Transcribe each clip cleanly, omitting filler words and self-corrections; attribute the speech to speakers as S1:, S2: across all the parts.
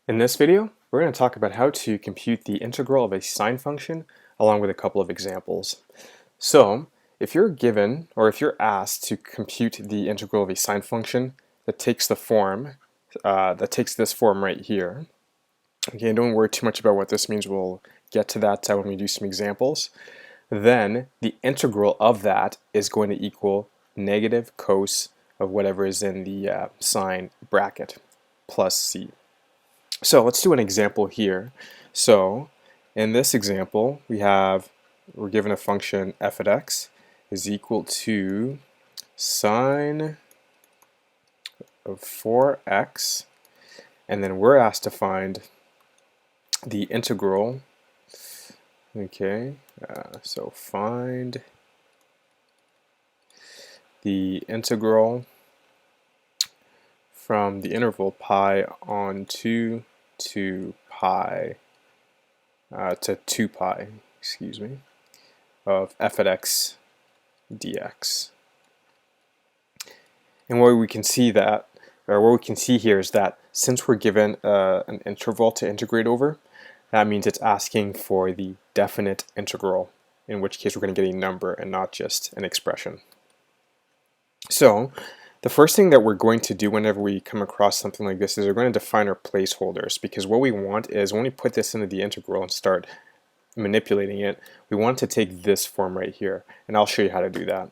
S1: In this video, we're going to talk about how to compute the integral of a sine function along with a couple of examples. So, if you're given or if you're asked to compute the integral of a sine function that takes the form, that takes this form right here, okay, don't worry too much about what this means. We'll get to that when we do some examples. Then the integral of that is going to equal negative cos of whatever is in the sine bracket plus c. So let's do an example here. So in this example, we're given a function f of x is equal to sine of 4x, and then we're asked to find the integral. Okay, so find the integral from the interval pi on 2 to pi to 2 pi, excuse me, of f of x dx. And what we can see here is that since we're given an interval to integrate over, that means it's asking for the definite integral, in which case we're going to get a number and not just an expression. So the first thing that we're going to do whenever we come across something like this is we're going to define our placeholders, because what we want is when we put this into the integral and start manipulating it, we want to take this form right here, and I'll show you how to do that.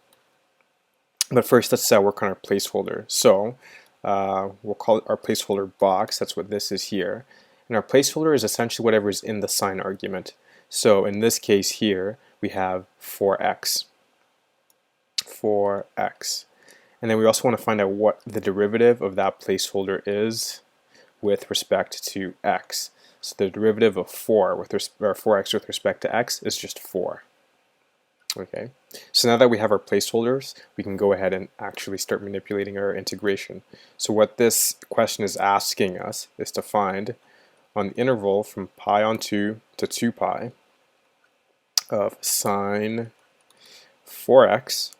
S1: But first, let's work on our placeholder. So we'll call it our placeholder box. That's what this is here. And our placeholder is essentially whatever is in the sine argument. So in this case here, we have 4x. 4x. And then we also want to find out what the derivative of that placeholder is with respect to x. So the derivative of 4x with respect to x is just 4. Okay, so now that we have our placeholders, we can go ahead and actually start manipulating our integration. So what this question is asking us is to find on the interval from pi on 2 to 2 pi of sine 4x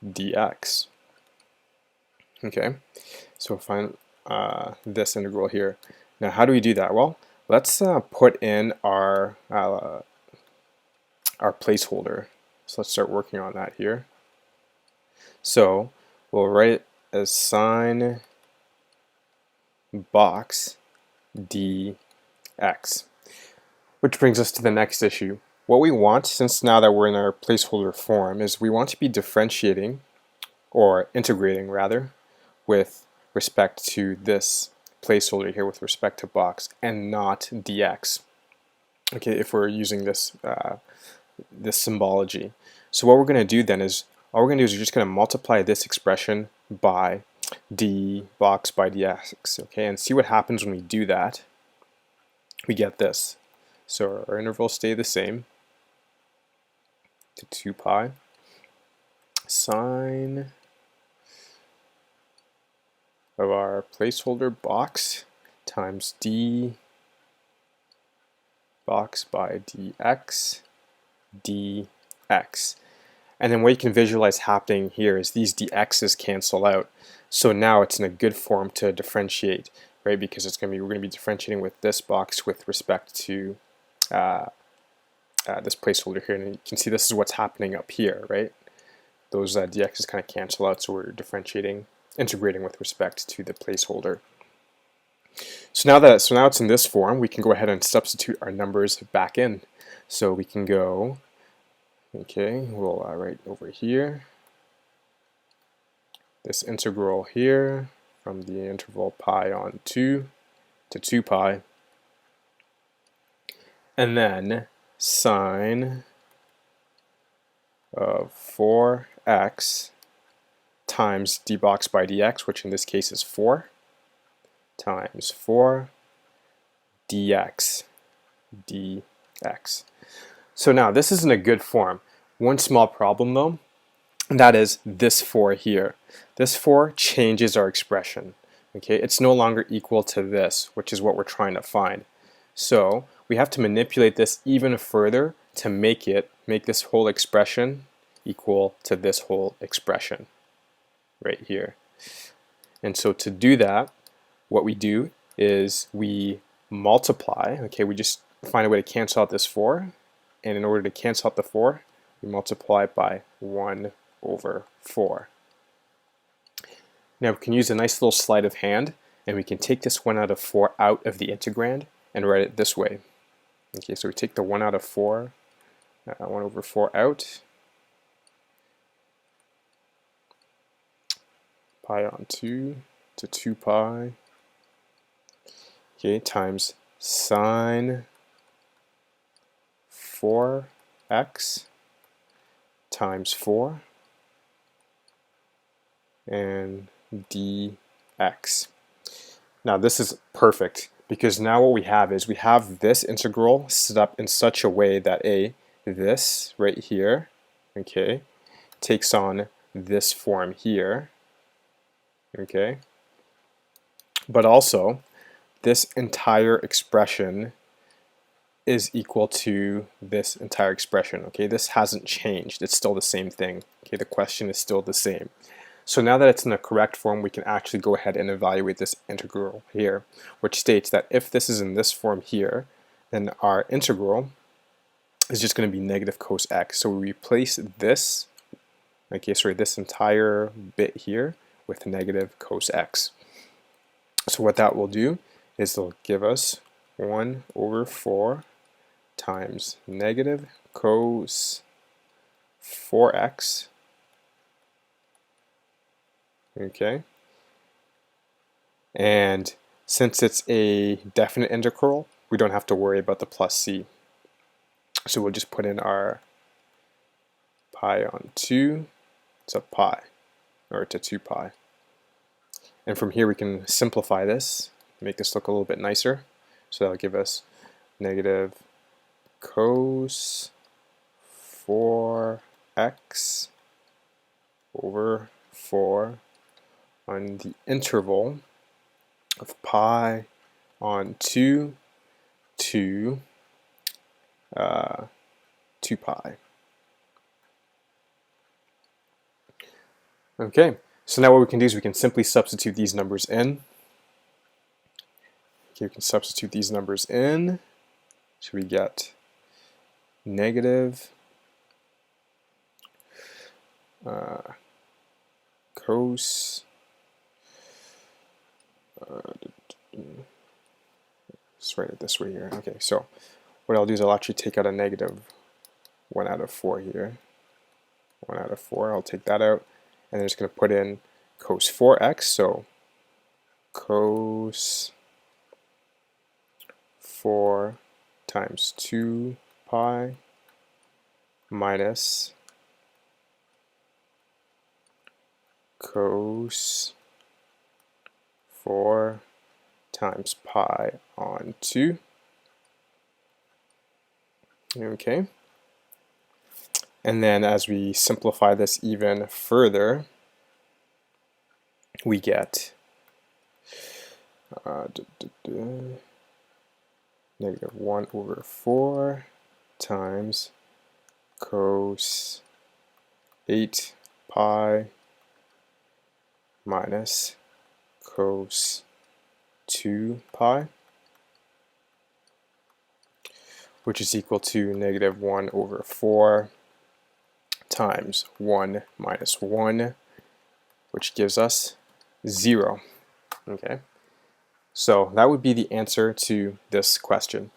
S1: dx. Okay, so we'll find this integral here. Now how do we do that? Well, let's put in our placeholder. So let's start working on that here. So we'll write it as sine box dx. Which brings us to the next issue. What we want, since now that we're in our placeholder form, is we want to be differentiating, or integrating rather, with respect to this placeholder here with respect to box, and not dx. Okay, if we're using this this symbology. So what we're going to do then is, all we're going to do is we're just going to multiply this expression by d box by dx, okay, and see what happens when we do that. We get this. So our intervals stay the same to 2 pi sine of our placeholder box times d box by dx dx. And then what you can visualize happening here is these dx's cancel out. So now it's in a good form to differentiate, right? Because we're going to be differentiating with this box with respect to this placeholder here. And you can see this is what's happening up here, right? Those dx's kind of cancel out, so we're integrating with respect to the placeholder. So now it's in this form, we can go ahead and substitute our numbers back in. So we can go, okay, we'll write over here this integral here from the interval pi on 2 to 2 pi, and then sine of 4x times d box by dx, which in this case is 4, times 4 dx dx. So now this is in a good form. One small problem though, and that is this 4 here. This 4 changes our expression. Okay, it's no longer equal to this, which is what we're trying to find. So we have to manipulate this even further to make this whole expression equal to this whole expression right here. And so to do that, what we do is we multiply. Okay, we just find a way to cancel out this 4, and in order to cancel out the 4, we multiply it by 1 over 4. Now we can use a nice little sleight of hand, and we can take this 1 out of 4 out of the integrand and write it this way. Okay, so we take the 1 out of 4, 1 over 4 out, pi on 2 to 2 pi, okay, times sine 4x times 4 and dx. Now this is perfect because now what we have is we have this integral set up in such a way that this right here, okay, takes on this form here, okay, but also this entire expression is equal to this entire expression. Okay, this hasn't changed, it's still the same thing. Okay, the question is still the same. So now that it's in the correct form, we can actually go ahead and evaluate this integral here, which states that if this is in this form here, then our integral is just going to be negative cos x. So we replace this, okay, sorry, this entire bit here with negative cos x. So what that will do is it'll give us 1 over 4 times negative cos 4x, okay, and since it's a definite integral, we don't have to worry about the plus c. So we'll just put in our pi on 2 to pi, or to 2 pi. And from here we can simplify this, make this look a little bit nicer. So that'll give us negative cos 4x over 4 on the interval of pi on 2 to 2 pi. Okay, so now what we can do is we can simply substitute these numbers in. Okay, we can substitute these numbers in. So we get negative cos let's write it this way here. Okay, so what I'll do is I'll actually take out a negative 1 out of 4 here. 1 out of 4, I'll take that out, and I'm just going to put in cos 4x, so cos 4 times 2 pi minus cos 4 times pi on 2. Okay. And then as we simplify this even further, we get negative 1 over 4 times cos 8 pi minus cos 2 pi, which is equal to negative 1 over 4 times 1 minus 1, which gives us 0. Okay, so that would be the answer to this question.